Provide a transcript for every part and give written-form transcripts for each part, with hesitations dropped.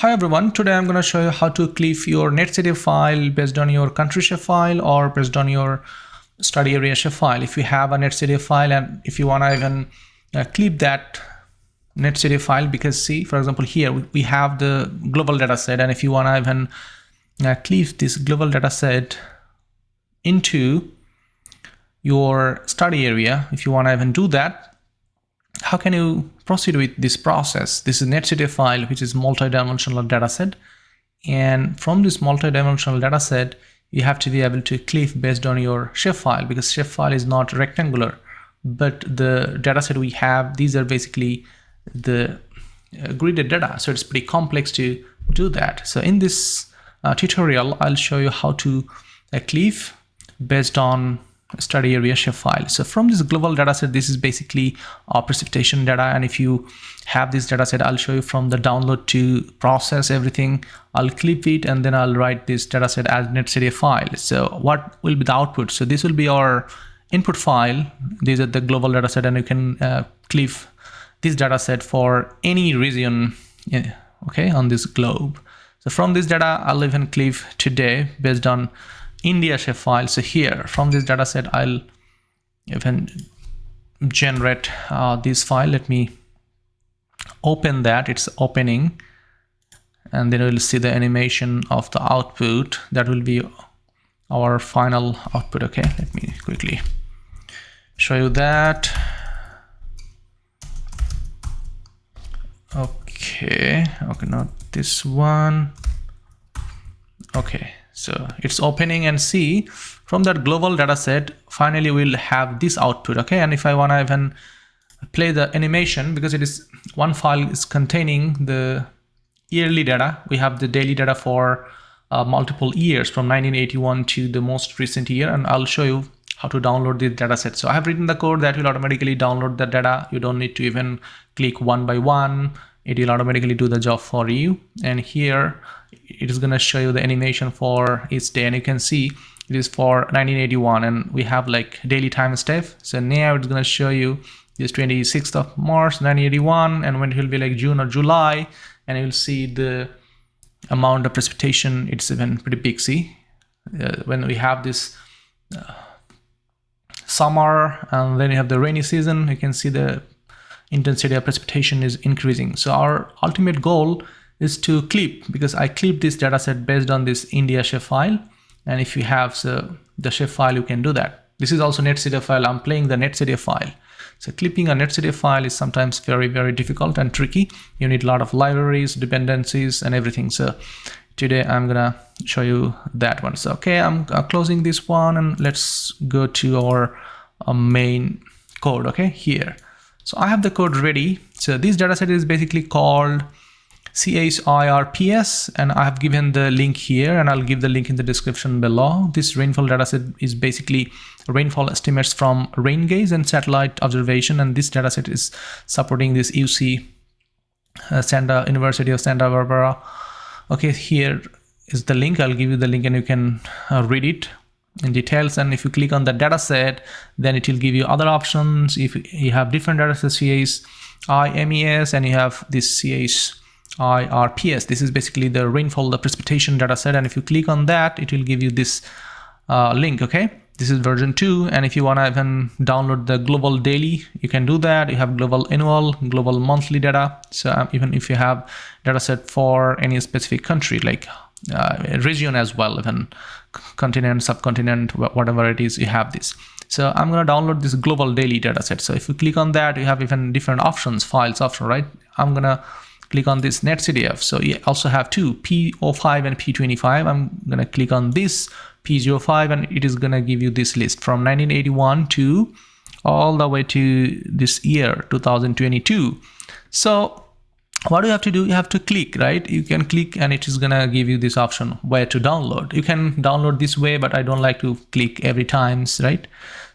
Hi everyone, today I'm going to show you how to clip your NetCDF file based on your country shapefile or based on your study area shapefile. If you have a NetCDF file and if you want to even clip that NetCDF file, because see, for example, here we have the global data set, and if you want to even clip this global data set into your study area, if you want to even do that, how can you proceed with this process? This is NetCDF file, which is multi-dimensional dataset, and from this multi-dimensional dataset, you have to be able to clip based on your shapefile, because shapefile is not rectangular, but the dataset we have, these are basically the gridded data, so it's pretty complex to do that. So in this tutorial, I'll show you how to clip based on study area shapefile. So from this global dataset, this is basically our precipitation data, and if you have this dataset, I'll show you from the download to process everything. I'll clip it and then I'll write this dataset as NetCDF file. So what will be the output? So this will be our input file. These are the global dataset, and you can clip this dataset for any region, okay, on this globe. So from this data, I'll even clip today based on India shapefile. So here from this dataset, I'll even generate this file. Let me open that. It's opening, and then we'll see the animation of the output. That will be our final output. Okay, let me quickly show you that. Okay, not this one. Okay, so it's opening, and see from that global data set, finally we'll have this output. Okay, and if I want to even play the animation, because it is one file is containing the yearly data, we have the daily data for multiple years from 1981 to the most recent year, and I'll show you how to download this data set. So I have written the code that will automatically download the data. You don't need to even click one by one. It will automatically do the job for you. And here it is going to show you the animation for each day, and you can see it is for 1981, and we have like daily time step. So now it's going to show you this 26th of March 1981, and when it will be like June or July, and you'll see the amount of precipitation. It's even pretty big. See, when we have this summer and then you have the rainy season, you can see the intensity of precipitation is increasing. So our ultimate goal is to clip, because I clip this dataset based on this India shapefile, and if you have the shapefile, you can do that. This is also NetCDF file. I'm playing the NetCDF file. So clipping a NetCDF file is sometimes very, very difficult and tricky. You need a lot of libraries, dependencies, and everything. So today I'm gonna show you that one. So okay, I'm closing this one, and let's go to our main code. Okay, here. So I have the code ready. So this dataset is basically called CHIRPS, and I have given the link here, and I'll give the link in the description below. This rainfall dataset is basically rainfall estimates from rain gauge and satellite observation, and this dataset is supporting this UC University of Santa Barbara. Okay, here is the link. I'll give you the link, and you can read it in details. And if you click on the dataset, then it will give you other options. If you have different datasets, CHIMES, and you have this CHIRPS. This is basically the rainfall, the precipitation dataset, and if you click on that, it will give you this link. Okay, this is version 2, and if you want to even download the global daily, you can do that. You have global annual, global monthly data. So even if you have dataset for any specific country, like region as well, even continent, subcontinent, whatever it is, you have this. So I'm going to download this global daily dataset. So if you click on that, you have even different options, files option, right? I'm going to click on this NetCDF. So you also have two, P05 and P25. I'm going to click on this P05, and it is going to give you this list from 1981 to all the way to this year 2022. So what do you have to do? You have to click, right? You can click, and it is going to give you this option where to download. You can download this way, but I don't like to click every time, right?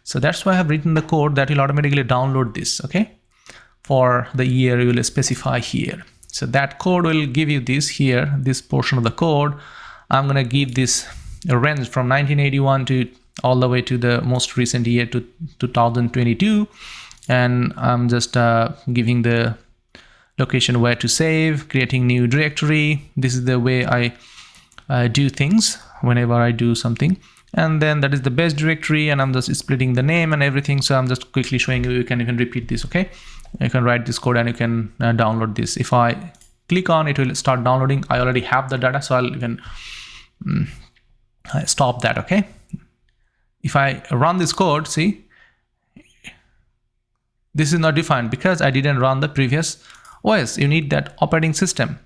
So that's why I have written the code that will automatically download this. Okay, for the year you will specify here. So that code will give you this here, this portion of the code. I'm going to give this range from 1981 to all the way to the most recent year to 2022, and I'm just giving the location where to save, creating new directory. This is the way I do things whenever I do something. And then that is the best directory, and I'm just splitting the name and everything. So I'm just quickly showing you. You can even repeat this, okay? You can write this code and you can download this. If I click on it, will start downloading. I already have the data, so I'll even stop that, okay? If I run this code, see, this is not defined because I didn't run the previous OS. You need that operating system,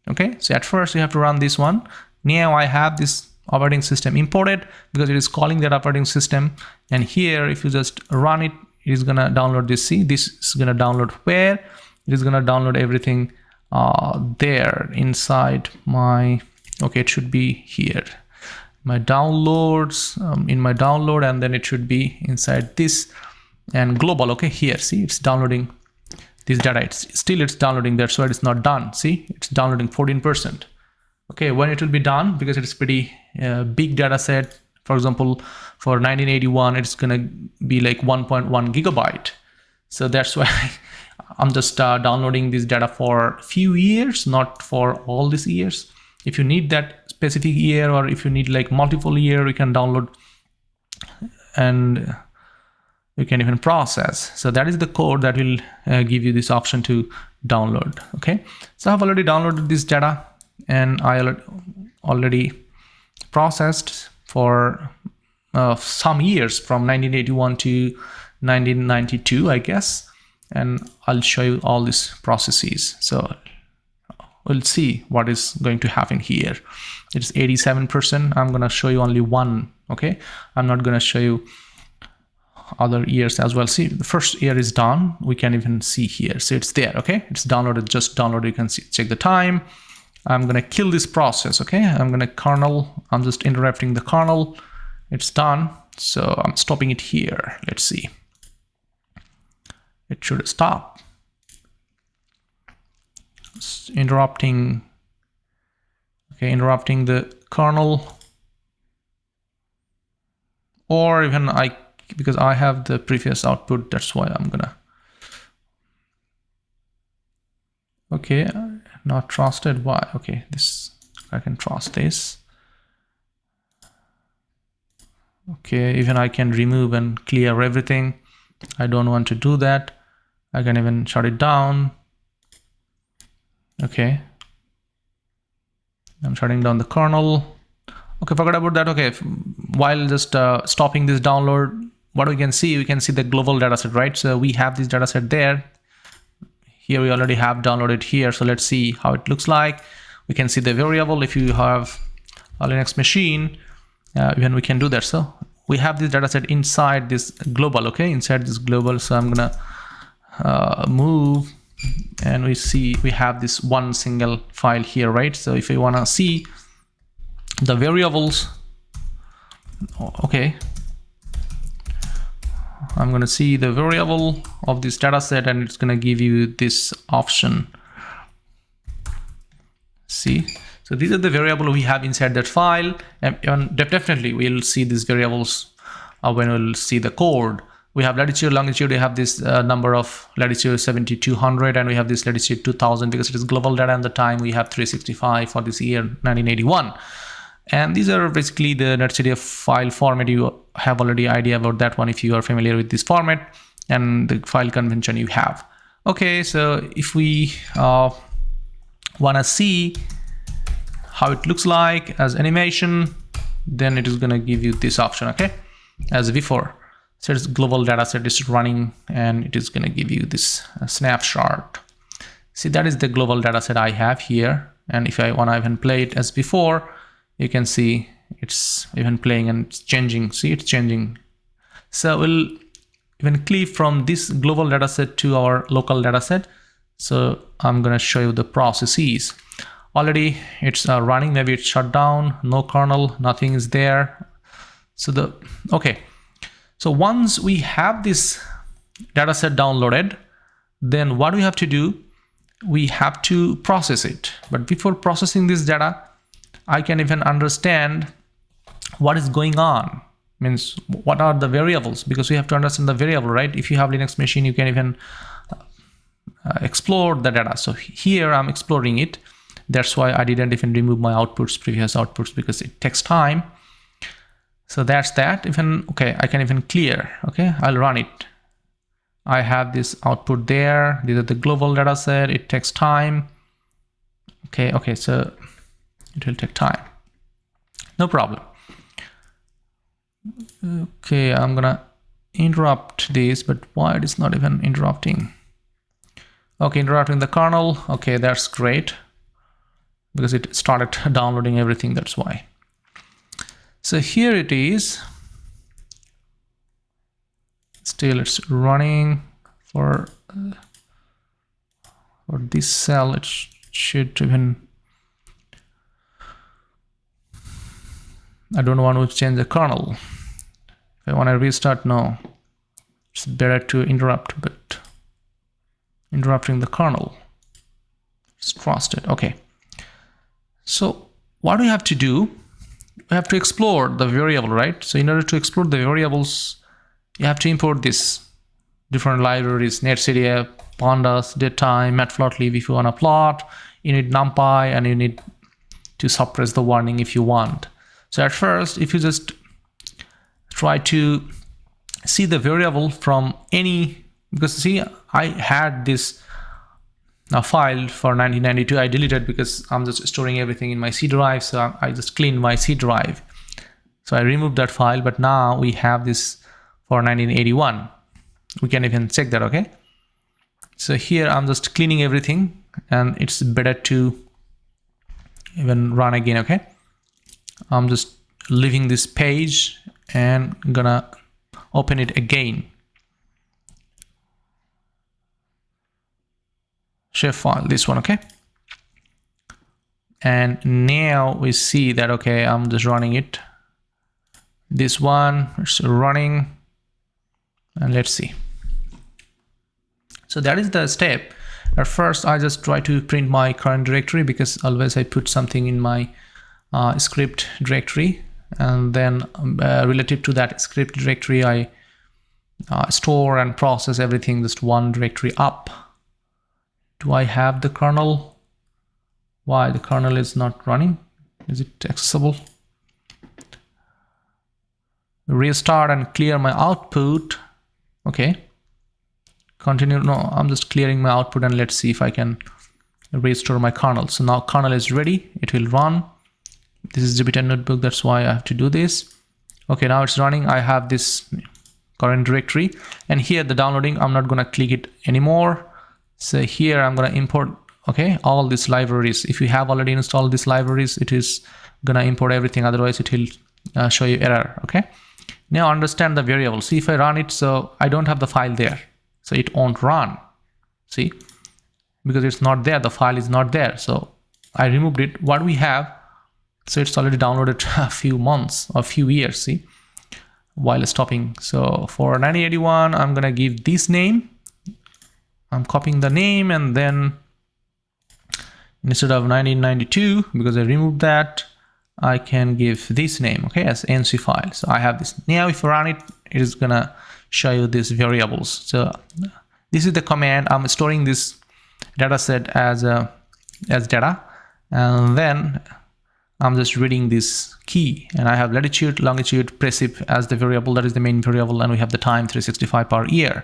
okay? So at first you have to run this one. Now I have this operating system imported because it is calling that operating system. And here, if you just run it, it is gonna download this. See, this is gonna download where? It is gonna download everything there inside my, okay, it should be here. My downloads, in my download, and then it should be inside this and global, okay? Here, see, it's downloading this data. It's downloading, that's why it's not done. See, it's downloading 14%. Okay, when it will be done, because it's pretty big data set. For example, for 1981, it's gonna be like 1.1 gigabyte. So that's why I'm just downloading this data for a few years, not for all these years. If you need that specific year, or if you need like multiple year, you can download and you can even process. So that is the code that will give you this option to download, okay? So I've already downloaded this data, and I already processed for some years from 1981 to 1992, I guess. And I'll show you all these processes. So we'll see what is going to happen here. It's 87%. I'm going to show you only one, okay? I'm not going to show you other years as well. See, the first year is done. We can even see here. So it's there, okay? It's downloaded, just downloaded. You can see, check the time. I'm going to kill this process, okay? I'm going to kernel. I'm just interrupting the kernel. It's done. So I'm stopping it here. Let's see. It should stop. It's interrupting. Okay, interrupting the kernel. Or even because I have the previous output, that's why I'm gonna. Okay, not trusted. Why? Okay, this I can trust this. Okay, even I can remove and clear everything. I don't want to do that. I can even shut it down. Okay, I'm shutting down the kernel. Okay, forgot about that. Okay, while just stopping this download, what we can see the global dataset, right? So we have this dataset there. Here we already have downloaded here. So let's see how it looks like. We can see the variable. If you have a Linux machine, even we can do that. So we have this dataset inside this global, okay, inside this global. So I'm gonna move, and we have this one single file here, right? So if you wanna see the variables, okay, I'm going to see the variable of this data set, and it's going to give you this option. See, so these are the variables we have inside that file, and definitely we'll see these variables when we'll see the code. We have latitude, longitude. We have this number of latitude 7200, and we have this latitude 2000 because it is global data. And the time we have 365 for this year 1981. And these are basically the NetCDF file format. You have already idea about that one if you are familiar with this format and the file convention you have. Okay, so if we want to see how it looks like as animation, then it is going to give you this option, okay, as before. So it's global data set is running, and it is going to give you this snapshot. See, that is the global data set I have here. And if I want to even play it as before, you can see it's even playing and it's changing. See, it's changing. So we'll even click from this global dataset to our local dataset. So I'm going to show you the processes. Already it's running. Maybe it's shut down. No kernel. Nothing is there. So okay. So once we have this dataset downloaded, then what we have to do? We have to process it. But before processing this data, I can even understand what is going on. Means what are the variables, because we have to understand the variable, right? If you have Linux machine, you can even explore the data. So here I'm exploring it. That's why I didn't even remove my outputs, previous outputs, because it takes time. So that's that. Even okay, I can even clear. Okay, I'll run it. I have this output there. These are the global data set. It takes time. Okay, so it will take time. No problem. Okay, I'm gonna interrupt this, but why it is not even interrupting? Okay, interrupting the kernel. Okay, that's great, because it started downloading everything, that's why. So here it is. Still it's running for this cell. It should even, I don't want to change the kernel. If I want to restart, no, it's better to interrupt, but interrupting the kernel, it's trusted. Okay, so what do we have to do? We have to explore the variable, right? So in order to explore the variables, you have to import this different libraries: NetCDF, pandas, datetime, matplotlib. If you want to plot, you need numpy, and you need to suppress the warning if you want. So at first, if you just try to see the variable from any, because see, I had this file for 1992. I deleted because I'm just storing everything in my C drive. So I just cleaned my C drive. So I removed that file, but now we have this for 1981. We can even check that, okay? So here I'm just cleaning everything, and it's better to even run again, okay? I'm just leaving this page and gonna open it again. Shapefile, this one, okay? And now we see that, okay, I'm just running it. This one is running, and let's see. So that is the step. At first, I just try to print my current directory, because always I put something in my script directory, and then related to that script directory, I store and process everything just one directory up. Do I have the kernel? Why the kernel is not running? Is it accessible? Restart and clear my output. Okay. Continue. No, I'm just clearing my output, and let's see if I can restore my kernel. So now kernel is ready. It will run. This is Jupyter Notebook. That's why I have to do this. Okay, now it's running. I have this current directory, and here the downloading, I'm not going to click it anymore. So here I'm going to import, okay, all these libraries. If you have already installed these libraries, it is going to import everything. Otherwise, it will show you error, okay? Now understand the variable. See, if I run it, so I don't have the file there. So it won't run, see? Because it's not there, the file is not there. So I removed it. What we have, so it's already downloaded a few months or a few years, see? While stopping. So for 1981, I'm going to give this name. I'm copying the name, and then instead of 1992, because I removed that, I can give this name, okay, as NC file. So I have this. Now if I run it, it is gonna show you these variables. So this is the command. I'm storing this data set as data, and then I'm just reading this key, and I have latitude, longitude, precip as the variable. That is the main variable, and we have the time 365 per year.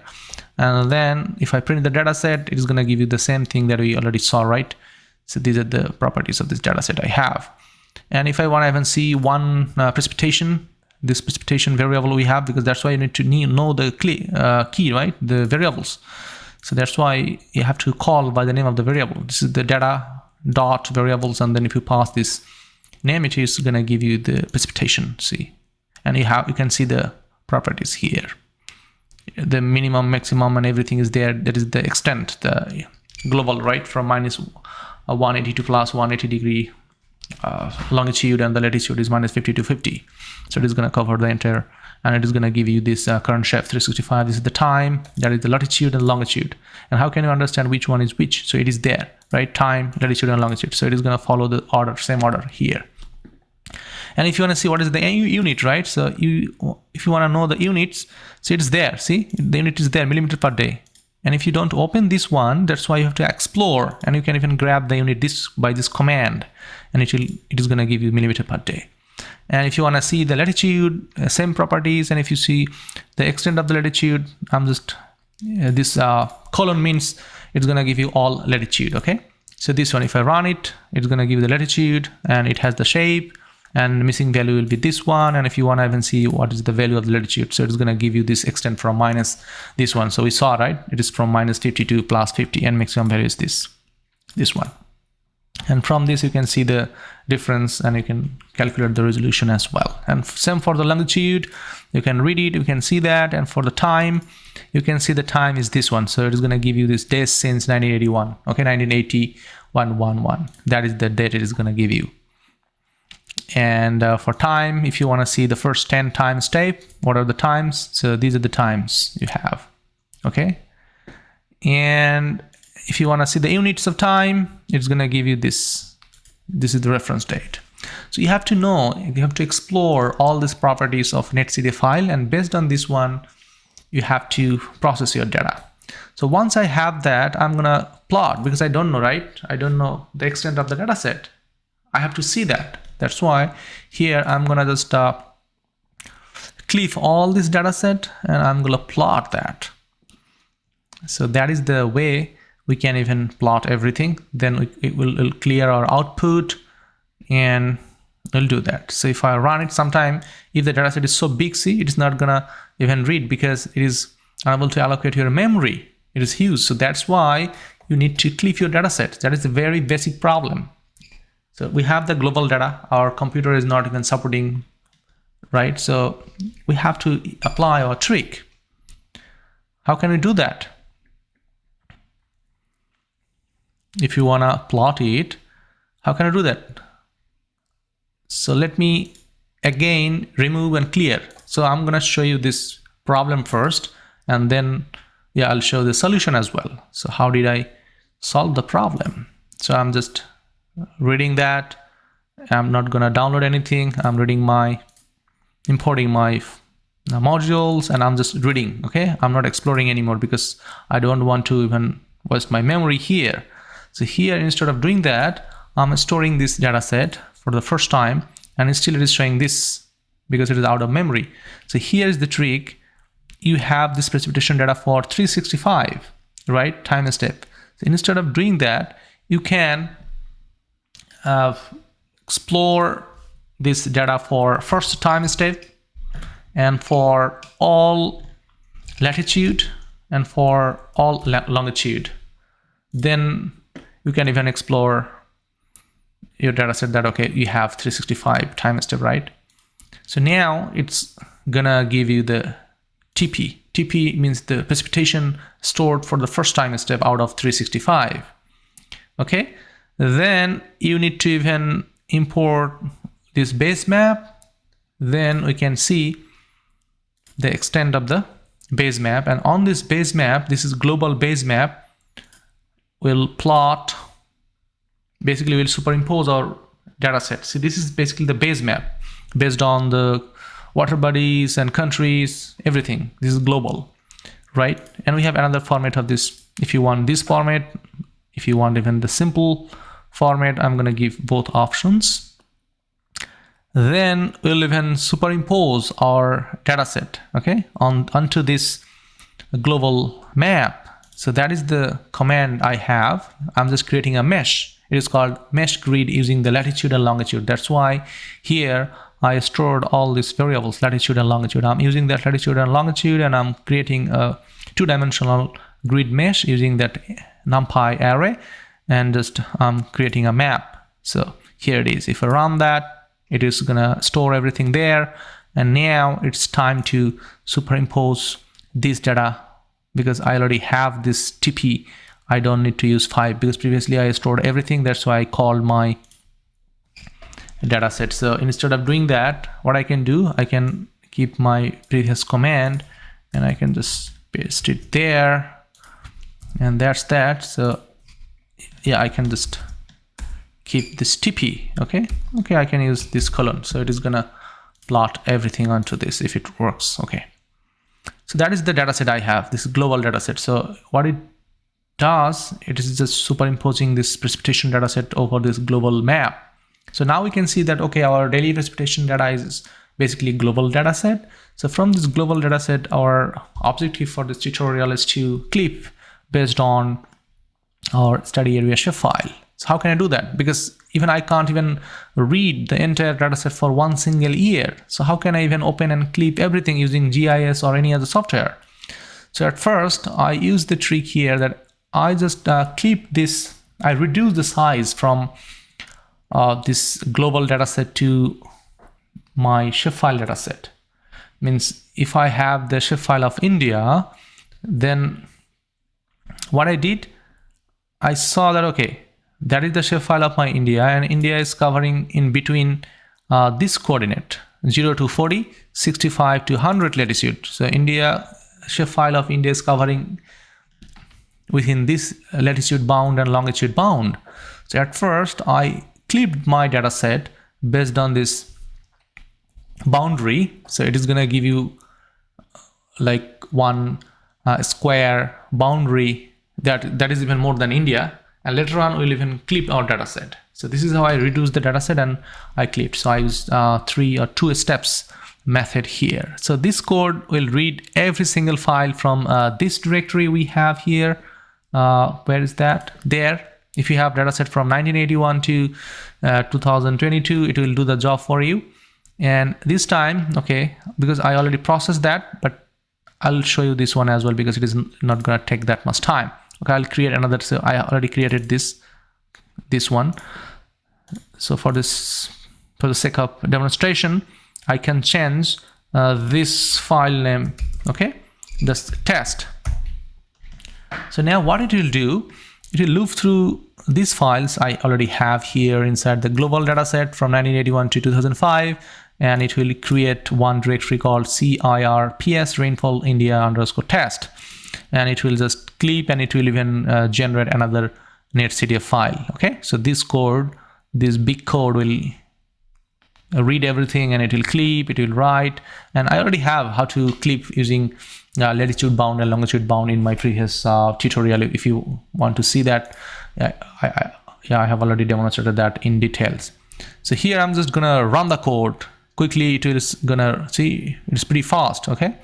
And then if I print the data set, it is going to give you the same thing that we already saw, right? So these are the properties of this data set I have. And if I want to even see one precipitation, this precipitation variable we have, because that's why you need to know the key, right? The variables. So that's why you have to call by the name of the variable. This is the data dot variables, and then if you pass this name, it is going to give you the precipitation, see? And you can see the properties here. The minimum, maximum, and everything is there. That is the extent, the global, right? From minus 180 to plus 180 degree longitude, and the latitude is minus 50 to 50. So it is going to cover the entire, and it is going to give you this current chef 365. This is the time, that is the latitude and longitude. And how can you understand which one is which? So it is there, right? Time, latitude, and longitude. So it is going to follow the order, same order here. And if you want to see what is the unit, right? So if you want to know the units, so it's there. See, the unit is there, millimeter per day. And if you don't open this one, that's why you have to explore, and you can even grab the unit by this command, and it is going to give you millimeter per day. And if you want to see the latitude, same properties, and if you see the extent of the latitude, I'm just this colon means it's going to give you all latitude. Okay, so this one, if I run it, it's going to give you the latitude, and it has the shape, and the missing value will be this one. And if you want to even see what is the value of the latitude, so it's going to give you this extent from minus this one. So we saw, right, it is from minus 50 to plus 50, and maximum value is this one. And from this you can see the difference, and you can calculate the resolution as well. And same for the longitude, you can read it, you can see that. And for the time, you can see the time is this one, so it is going to give you this days since 1981. Okay, 1981 that is the date it is going to give you. And for time, if you want to see the first 10 time step, what are the times? So these are the times you have. Okay, and if you want to see the units of time, it's going to give you this. This is the reference date. So you have to know, you have to explore all these properties of NetCDF file, and based on this one, you have to process your data. So once I have that, I'm going to plot, because I don't know, right? I don't know the extent of the data set. I have to see that. That's why here I'm going to just click all this data set, and I'm going to plot that. So that is the way we can even plot everything. Then it'll clear our output, and we'll do that. So if I run it, sometime if the data set is so big, see, it is not gonna even read because it is unable to allocate your memory. It is huge. So that's why you need to clip your data set. That is a very basic problem. So we have the global data. Our computer is not even supporting, right? So we have to apply our trick. How can we do that? If you want to plot it, how can I do that? So let me again remove and clear. So I'm going to show you this problem first, and then I'll show the solution as well. So how did I solve the problem? So I'm just reading that. I'm not going to download anything. I'm importing my modules, and I'm just reading. Okay, I'm not exploring anymore because I don't want to even waste my memory here. So here, instead of doing that, I'm storing this data set for the first time, and still it is showing this because it is out of memory. So here is the trick. You have this precipitation data for 365, right? Time step. So instead of doing that, you can explore this data for first time step, and for all latitude, and for all longitude. Then you can even explore your data set that, okay, you have 365 time step, right? So now it's gonna give you the TP. TP means the precipitation stored for the first time step out of 365. Okay, then you need to even import this base map. Then we can see the extent of the base map, and on this base map, this is global base map, we'll plot, basically we'll superimpose our data set. See, this is basically the base map based on the water bodies and countries, everything. This is global, right? And we have another format of this. If you want this format, if you want even the simple format, I'm going to give both options. Then we'll even superimpose our data set, okay, onto this global map. So that is the command I have. I'm just creating a mesh. It is called mesh grid using the latitude and longitude. That's why here I stored all these variables, latitude and longitude. I'm using that latitude and longitude, and I'm creating a two-dimensional grid mesh using that NumPy array, and just I'm creating a map. So here it is. If I run that, it is gonna store everything there. And now it's time to superimpose this data, because I already have this TP. I don't need to use 5 because previously I stored everything. That's why I called my data set. So instead of doing that, what I can do, I can keep my previous command, and I can just paste it there, and that's that. So yeah, I can just keep this TP. Okay, I can use this column, so it is gonna plot everything onto this if it works. Okay, So that is the dataset I have, this global dataset. So what it does, it is just superimposing this precipitation dataset over this global map. So now we can see that, okay, our daily precipitation data is basically global dataset. So from this global dataset, our objective for this tutorial is to clip based on our study area shapefile. So how can I do that? Because even I can't even read the entire dataset for one single year. So how can I even open and clip everything using GIS or any other software? So at first, I use the trick here that I just clip this, I reduce the size from this global dataset to my shapefile dataset. Means if I have the shapefile of India, then what I did, I saw that, okay, that is the shapefile of my India, and India is covering in between this coordinate 0 to 40, 65 to 100 latitude. So India, shapefile of India is covering within this latitude bound and longitude bound. So at first I clipped my data set based on this boundary. So it is going to give you like one square boundary that is even more than India, and later on we'll even clip our data set. So this is how I reduce the data set and I clipped. So I used 3 or 2 steps method here. So this code will read every single file from this directory we have here. Where is that? There. If you have dataset from 1981 to 2022, it will do the job for you. And this time, okay, because I already processed that, but I'll show you this one as well because it is not going to take that much time. Okay, I'll create another. So I already created this one. So for the sake of demonstration, I can change this file name. Okay, this test. So now what it will do, it will loop through these files I already have here inside the global dataset from 1981 to 2005, and it will create one directory called CIRPS rainfall India _ test, and it will just clip, and it will even generate another NetCDF file. Okay, so this code, this big code will read everything, and it will clip, it will write, and I already have how to clip using latitude bound and longitude bound in my previous tutorial. If you want to see that, I have already demonstrated that in details. So here I'm just gonna run the code quickly. It is gonna see, it's pretty fast. Okay,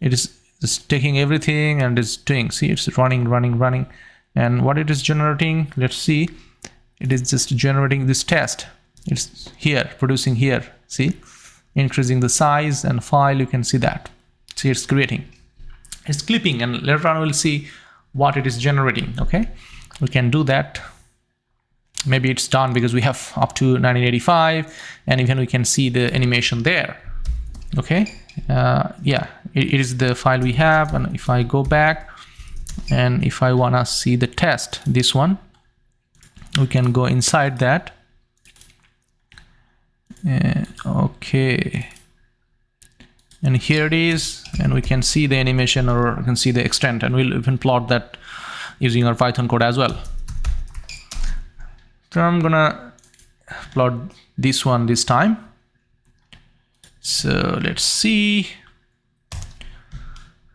it is just taking everything and it's doing, see, it's running, and what it is generating, let's see, it is just generating this test. It's here, producing here, see, increasing the size and file, you can see that. See, it's creating, it's clipping, and later on we'll see what it is generating. Okay, we can do that. Maybe it's done because we have up to 1985, and even we can see the animation there. Okay, yeah, it is the file we have. And if I go back, and if I wanna see the test, this one, we can go inside that. Okay, and here it is, and we can see the animation, or we can see the extent, and we'll even plot that using our Python code as well. So I'm gonna plot this one this time. So let's see.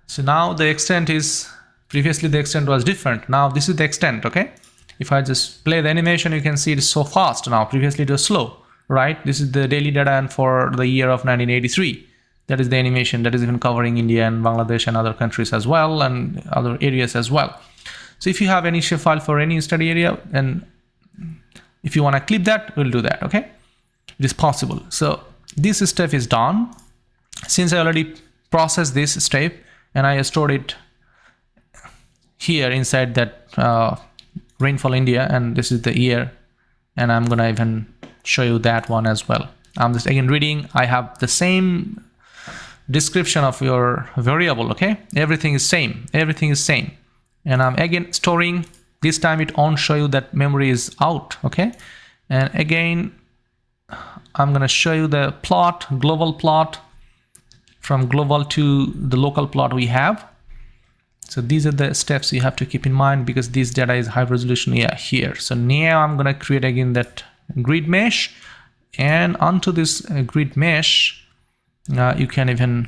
So now the extent is, previously the extent was different. Now this is the extent. Okay, if I just play the animation, you can see it is so fast now. Previously it was slow, right? This is the daily data, and for the year of 1983, that is the animation that is even covering India and Bangladesh and other countries as well, and other areas as well. So if you have any shapefile for any study area, and if you want to clip that, we'll do that. Okay, it is possible. So this step is done. Since I already processed this step and I stored it here inside that rainfall India, and this is the year, and I'm gonna even show you that one as well. I'm just again reading. I have the same description of your variable. Okay, everything is same, and I'm again storing. This time it won't show you that memory is out. Okay, and again I'm gonna show you the plot, global plot, from global to the local plot we have. So these are the steps you have to keep in mind, because this data is high resolution. Yeah, here. So now I'm gonna create again that grid mesh, and onto this grid mesh you can even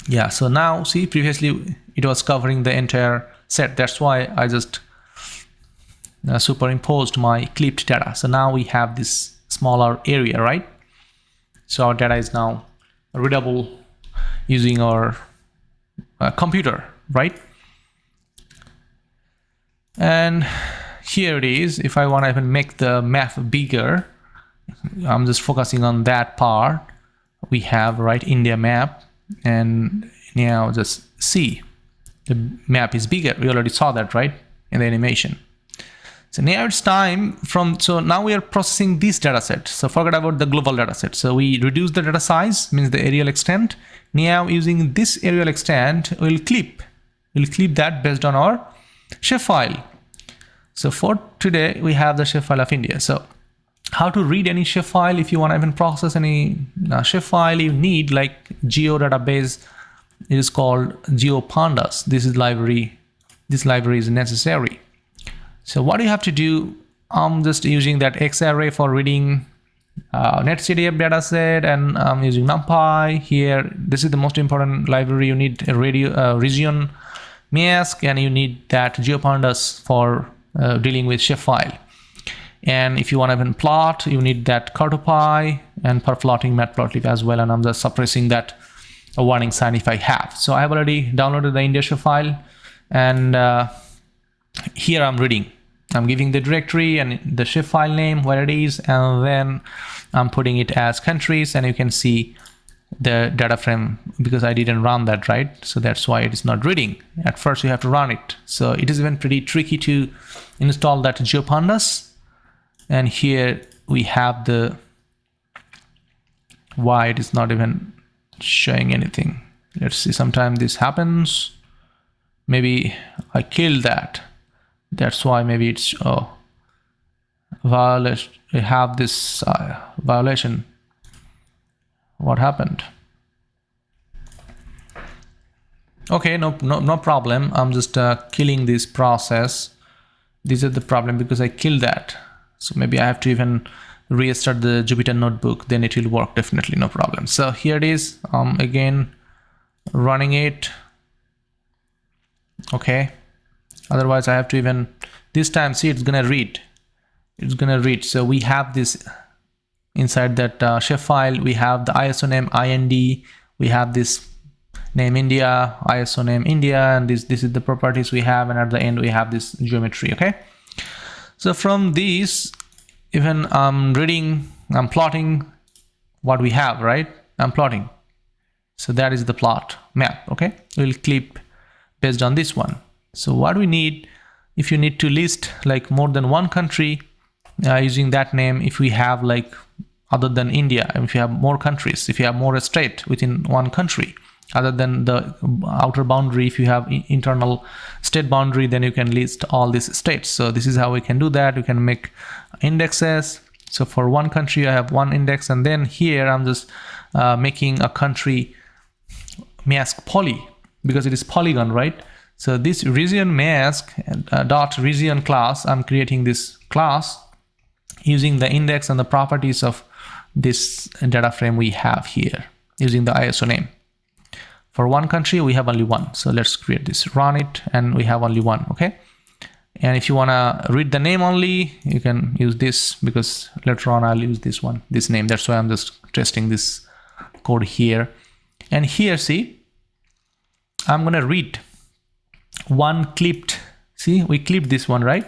Yeah, so now see, previously it was covering the entire set. That's why I just superimposed my clipped data. So now we have this smaller area, right? So our data is now readable using our computer, right? And here it is. If I want to even make the map bigger, I'm just focusing on that part. We have, right, India map, and now just see the map is bigger. We already saw that, right, in the animation. So now it's time so now we are processing this data set. So forget about the global data set. So we reduce the data size, means the aerial extent. Now using this aerial extent, we'll clip that based on our Shapefile. So for today, we have the Shapefile of India. So how to read any Shapefile? If you want to even process any Shapefile, you need like geo database. It is called GeoPandas. This library is necessary. So what you have to do, I'm just using that XArray for reading NetCDF dataset, and I'm using NumPy here. This is the most important library. You need a region mask, and you need that GeoPandas for dealing with Shapefile. And if you want to even plot, you need that Cartopy and per plotting matplotlib as well. And I'm just suppressing that warning sign if I have. So I have already downloaded the India Shapefile, and here I'm reading. I'm giving the directory and the Shapefile name, where it is, and then I'm putting it as countries, and you can see the data frame because I didn't run that, right? So that's why it is not reading. At first you have to run it. So it is even pretty tricky to install that GeoPandas. And here we have the why it is not even showing anything. Let's see, sometimes this happens. Maybe I killed that. That's why maybe it's violation. We have this violation. What happened? Okay, no problem. I'm just killing this process. This is the problem because I killed that. So maybe I have to even restart the Jupyter notebook, then it will work definitely, no problem. So here it is, again running it. Okay, otherwise I have to even this time see it's gonna read. So we have this inside that Shapefile. We have the ISO name IND. We have this name India, ISO name India, and this is the properties we have, and at the end we have this geometry. Okay, so from these, even I'm plotting what we have, right? I'm plotting. So that is the plot map. Okay, we'll clip based on this one. So what we need, if you need to list like more than one country using that name, if we have like other than India, if you have more countries, if you have more state within one country other than the outer boundary, if you have internal state boundary, then you can list all these states. So this is how we can do that. We can make indexes. So for one country I have one index, and then here I'm just making a country mask poly because it is polygon, right? So this region mask dot region class, I'm creating this class using the index and the properties of this data frame we have here using the ISO name. For one country we have only one, so let's create this, run it, and we have only one. Okay, and if you want to read the name only, you can use this, because later on I'll use this one, this name. That's why I'm just testing this code here. And here, see, I'm gonna read one clipped. See, we clipped this one, right?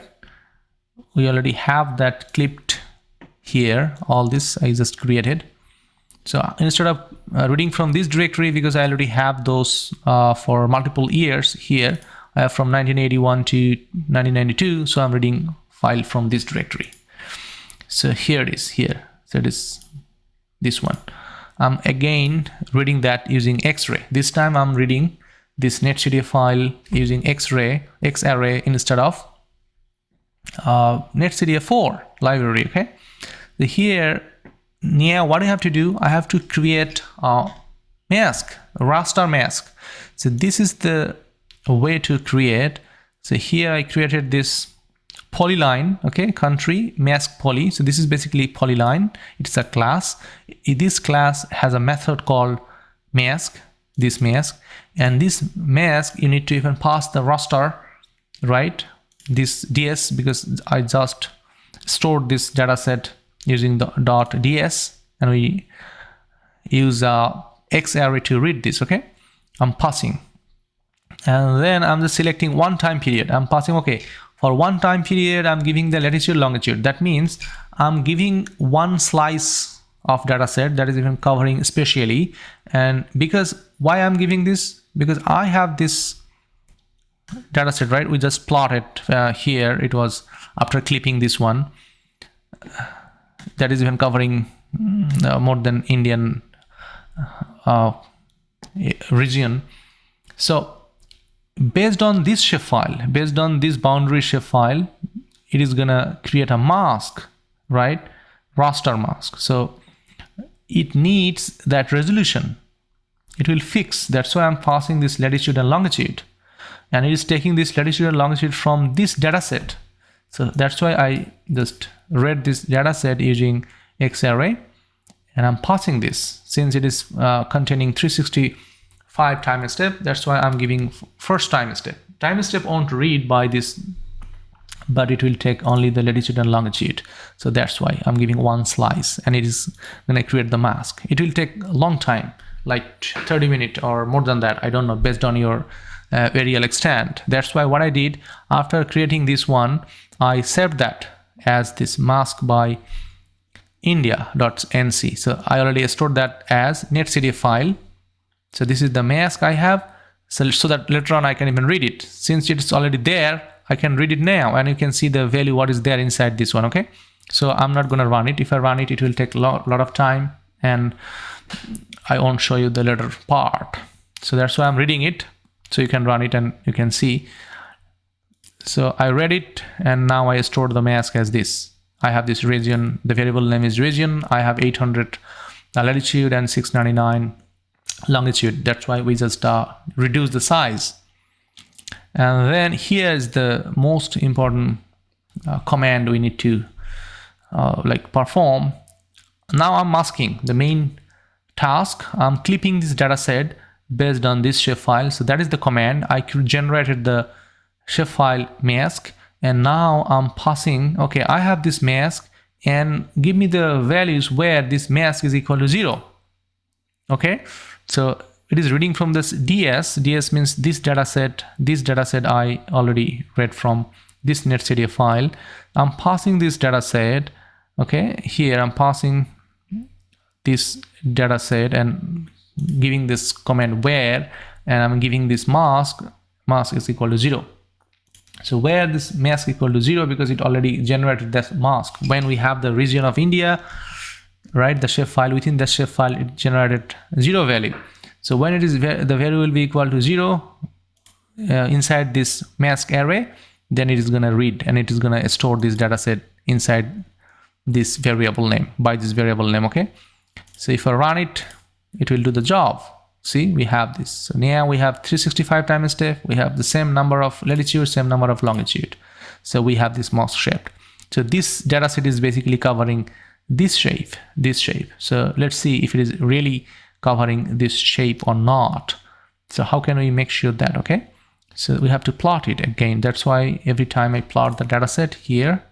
We already have that clipped here. All this I just created. So instead of reading from this directory, because I already have those for multiple years here, I have from 1981 to 1992. So I'm reading file from this directory. So here it is here. So it is this one. I'm again reading that using XArray. This time I'm reading this NetCDF file using XArray instead of NetCDF4 library. Okay. So here, now what I have to do, I have to create a mask, a raster mask. So this is the way to create. So here I created this polyline, okay, country mask poly. So this is basically polyline. It's a class. This class has a method called mask. this mask, and this mask you need to even pass the raster, right, this ds, because I just stored this data set using the .ds, and we use X array to read this. Okay, I'm passing, and then I'm just selecting one time period. I'm passing, okay, for one time period I'm giving the latitude longitude. That means I'm giving one slice of data set that is even covering spatially. And because why I'm giving this, because I have this data set, right, we just plotted here. It was after clipping this one that is even covering more than Indian region. So based on this shapefile, based on this boundary shapefile, it is gonna create a mask, right, raster mask. So it needs that resolution, it will fix. That's why I'm passing this latitude and longitude, and it is taking this latitude and longitude from this data set. So that's why I just read this data set using X array, and I'm passing this. Since it is containing 365 time step, that's why I'm giving first time step. Time step won't read by this, but it will take only the latitude and longitude. So that's why I'm giving one slice, and it is going to create the mask. It will take a long time, like 30 minutes or more than that, I don't know, based on your aerial extent. That's why what I did, after creating this one, I saved that as this mask by india.nc. So I already stored that as NetCDF file. So this is the mask I have, so that later on I can even read it. Since it's already there, I can read it now, and you can see the value what is there inside this one. Okay, so I'm not going to run it. If I run it, it will take a lot of time, and I won't show you the later part. So that's why I'm reading it, so you can run it and you can see. So I read it, and now I stored the mask as this. I have this region, the variable name is region. I have 800 latitude and 699 longitude. That's why we just reduce the size. And then here is the most important command we need to perform. Now I'm masking the main task. I'm clipping this data set based on this shapefile. So that is the command. I generated the shapefile mask, and now I'm passing, okay, I have this mask, and give me the values where this mask is equal to 0. Okay, so it is reading from this ds. Ds means this data set I already read from this NetCDF file. I'm passing this data set. Okay, here I'm passing this data set and giving this command where, and I'm giving this mask is equal to 0. So where this mask equal to 0, because it already generated that mask. When we have the region of India, right, the shapefile, within the shapefile it generated 0 value. So when it is the value will be equal to 0 inside this mask array, then it is going to read, and it is going to store this data set inside this variable name, by this variable name. Okay, so if I run it, it will do the job. See, we have this. So now we have 365 time step. We have the same number of latitude, same number of longitude. So we have this mask shape. So this data set is basically covering this shape, So let's see if it is really covering this shape or not. So how can we make sure that? Okay, so we have to plot it again. That's why every time I plot the data set here,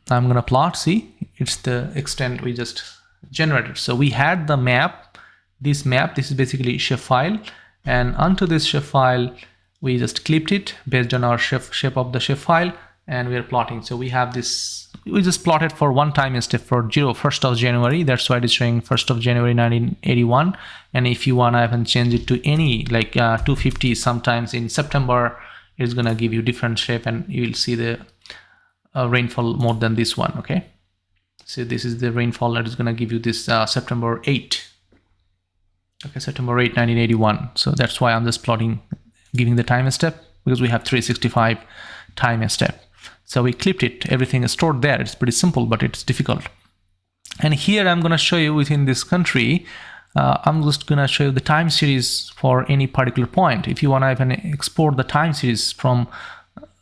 I'm gonna plot. See, it's the extent we just generated. So we had the map, this is basically shapefile, and onto this shapefile we just clipped it based on our shape of the shapefile, and we are plotting. So we have this, we just plotted for one time step for 1st of January. That's why it is showing 1st of January 1981. And if you want, I can change it to any, like 250. Sometimes in September it's gonna give you different shape, and you will see the rainfall more than this one. Okay, so this is the rainfall that is gonna give you this September 8. Okay, September 8, 1981. So that's why I'm just plotting, giving the time step, because we have 365 time step. So we clipped it, everything is stored there. It's pretty simple, but it's difficult. And here I'm going to show you within this country, I'm just going to show you the time series for any particular point. If you want to even export the time series from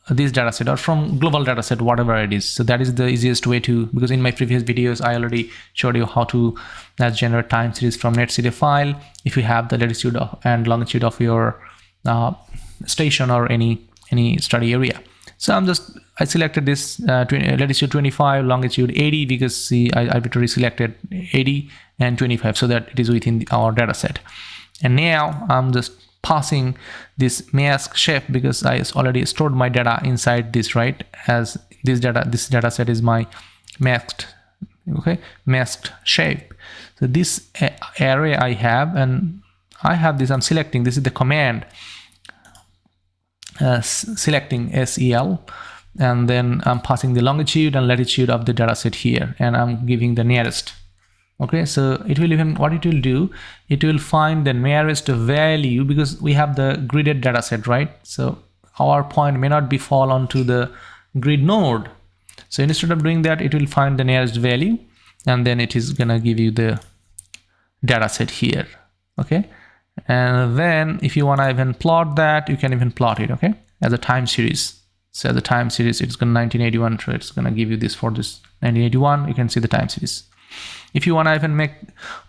this dataset or from global dataset, whatever it is. So that is the easiest way to, because in my previous videos I already showed you how to generate time series from NetCDF file if you have the latitude and longitude of your station or any study area. So I selected this latitude 25, longitude 80, because see I arbitrarily selected 80 and 25 so that it is within our dataset. And now I'm just passing this mask shape because I already stored my data inside this, right? As this data set is my masked shape. So this array I have, and I have this, I'm selecting, this is the command, selecting SEL, and then I'm passing the longitude and latitude of the data set here, and I'm giving the nearest. Okay, so it will even, what it will do, it will find the nearest value, because we have the gridded data set, right? So our point may not be fall onto the grid node. So instead of doing that, it will find the nearest value, and then it is gonna give you the data set here. Okay, and then if you wanna even plot that, you can even plot it, okay, as a time series. So as a time series, it's gonna 1981, so it's gonna give you this for this 1981. You can see the time series. If you want to even make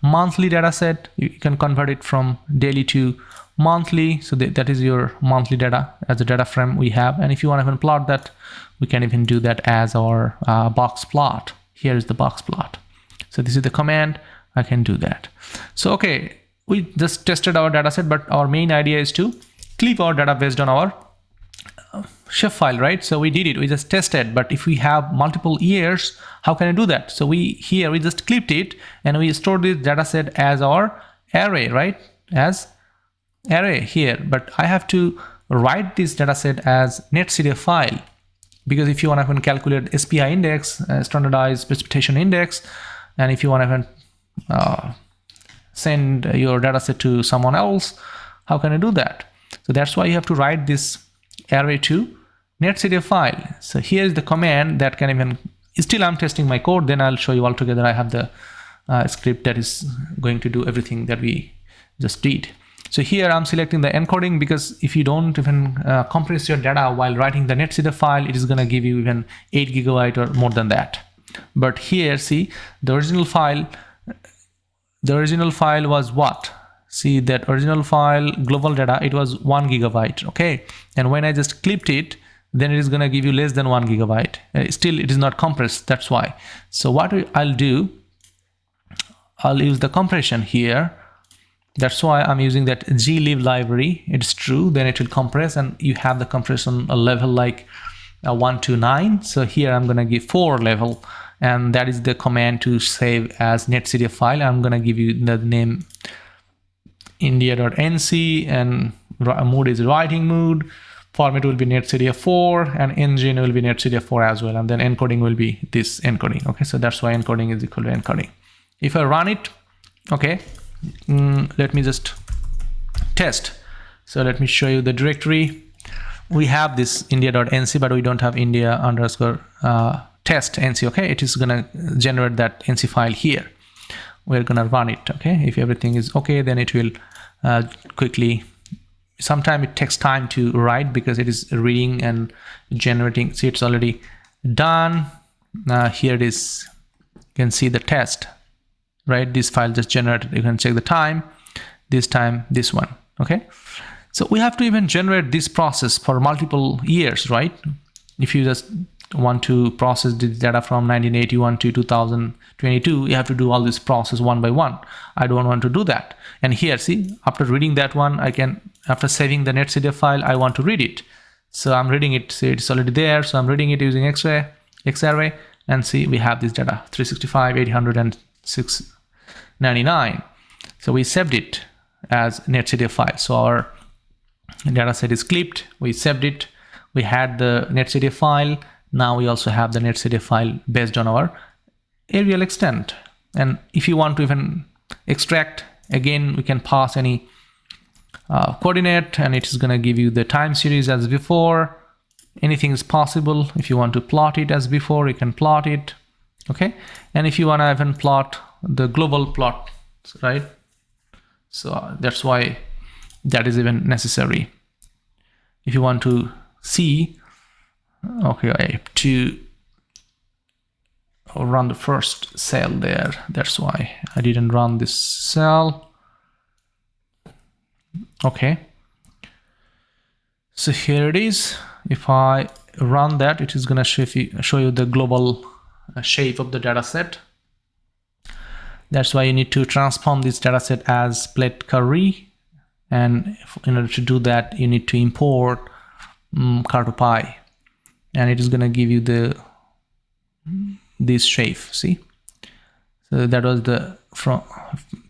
monthly data set, you can convert it from daily to monthly. So that is your monthly data as a data frame we have. And if you want to even plot that, we can even do that as our box plot. Here is the box plot. So this is the command. I can do that. So okay, we just tested our data set, but our main idea is to clip our data based on our Shapefile, right? So we did it, we just tested. But if we have multiple years, how can I do that? So we just clipped it and we stored this data set as our array, right? As array here. But I have to write this data set as NetCDF file, because if you want to even calculate SPI index, standardized precipitation index, and if you want to even send your data set to someone else, how can I do that? So that's why you have to write this array to NetCDF file. So here is the command that can even, still I'm testing my code, then I'll show you all together. I have the script that is going to do everything that we just did. So here I'm selecting the encoding, because if you don't even compress your data while writing the NetCDF file, it is going to give you even 8 GB or more than that. But here, see, the original file was what? See, that original file, global data, it was 1 GB, okay? And when I just clipped it, then it is gonna give you less than 1 GB. Still, it is not compressed, that's why. So what I'll do, I'll use the compression here. That's why I'm using that glib library. It's true, then it will compress, and you have the compression a level like 1 to 9. So here I'm gonna give 4 level, and that is the command to save as NetCDF file. I'm gonna give you the name india.nc, and mode is writing mode, format will be NetCDF 4, and engine will be NetCDF 4 as well, and then encoding will be this encoding. Okay, so that's why encoding is equal to encoding. If I run it, okay, let me just test. So let me show you the directory. We have this india.nc, but we don't have india underscore test nc. Okay, it is gonna generate that nc file here. We're gonna run it. Okay, if everything is okay, then it will quickly, sometimes it takes time to write because it is reading and generating. See, it's already done. Here it is, you can see the test, right? This file just generated. You can check the time, this one. Okay, so we have to even generate this process for multiple years, right? If you just want to process the data from 1981 to 2022, you have to do all this process one by one. I don't want to do that. And here, see, after reading that one, I can, after saving the NetCDF file, I want to read it. So I'm reading it. See, it's already there. So I'm reading it using X-array, and see, we have this data 365, 800, and 699. So we saved it as NetCDF file. So our data set is clipped. We saved it. We had the NetCDF file. Now we also have the NetCDF file based on our aerial extent. And if you want to even extract, again, we can pass any coordinate, and it is going to give you the time series as before. Anything is possible. If you want to plot it as before, you can plot it. Okay, and if you want to even plot the global plot, right? So that's why that is even necessary. If you want to see Okay, I have to run the first cell there. That's why I didn't run this cell. Okay, so here it is. If I run that, it is gonna show you the global shape of the data set. That's why you need to transform this data set as plate curry, and in order to do that you need to import cartopy, and it is gonna give you this shape. See, so that was the from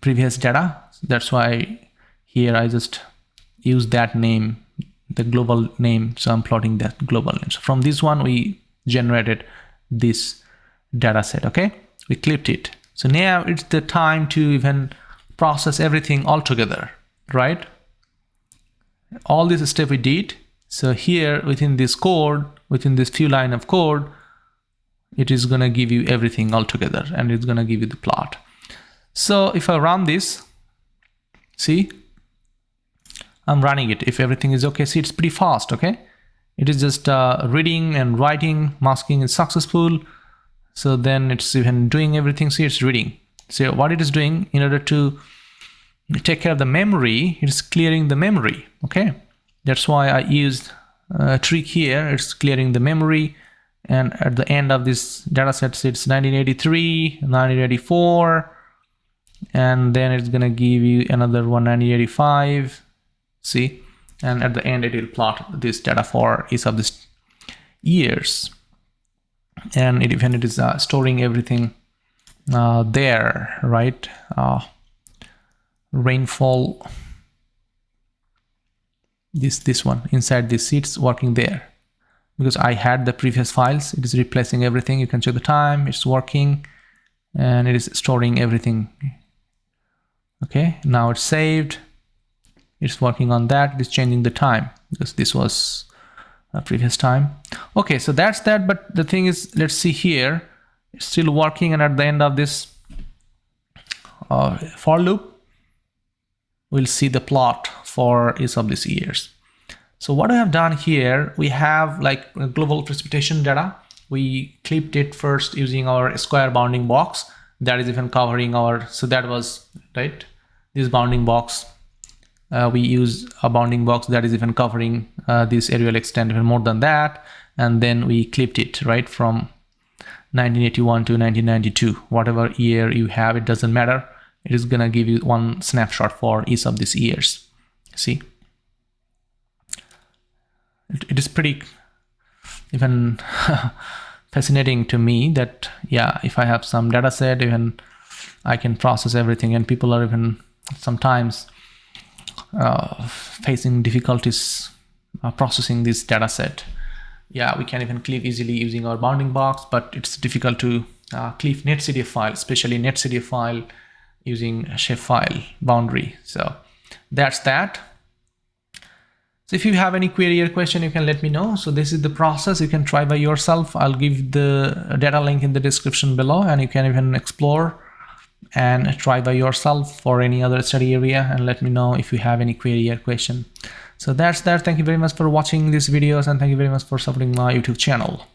previous data. That's why here I just use that name, the global name, so I'm plotting that global name. So from this one we generated this data set. Okay, we clipped it. So now it's the time to even process everything all together, right? All this step we did. So here within this code, within this few line of code, it is gonna give you everything all together, and it's gonna give you the plot. So if I run this, see, I'm running it. If everything is okay, see, it's pretty fast. Okay, it is just reading and writing, masking is successful. So then it's even doing everything. See, it's reading. So what it is doing, in order to take care of the memory, it's clearing the memory. Okay, that's why I used a trick here. It's clearing the memory, and at the end of this data set, it's 1983, 1984, and then it's gonna give you another one, 1985. See, and at the end it will plot this data for each of these years, and when it is storing everything there, right? Rainfall, this one inside this sheets working there, because I had the previous files. It is replacing everything. You can check the time, it's working, and it is storing everything. Okay, now it's saved. It's working on that. It's changing the time because this was a previous time. Okay, so that's that. But the thing is, let's see here, it's still working, and at the end of this for loop, we'll see the plot for each of these years. So what I have done here, we have like a global precipitation data. We clipped it first using our square bounding box that is even covering our, so that was right, this bounding box. We use a bounding box that is even covering this aerial extent even more than that, and then we clipped it right from 1981 to 1992. Whatever year you have, it doesn't matter. It is gonna give you one snapshot for each of these years. See, it is pretty even fascinating to me that, yeah, if I have some data set, even I can process everything, and people are even sometimes facing difficulties processing this data set. Yeah, we can even clip easily using our bounding box, but it's difficult to clip NetCDF file, especially NetCDF file using Shapefile boundary. So that's that. So if you have any query or question, you can let me know. So this is the process. You can try by yourself. I'll give the data link in the description below, and you can even explore and try by yourself for any other study area, and let me know if you have any query or question. So that's that. Thank you very much for watching these videos, and thank you very much for supporting my YouTube channel.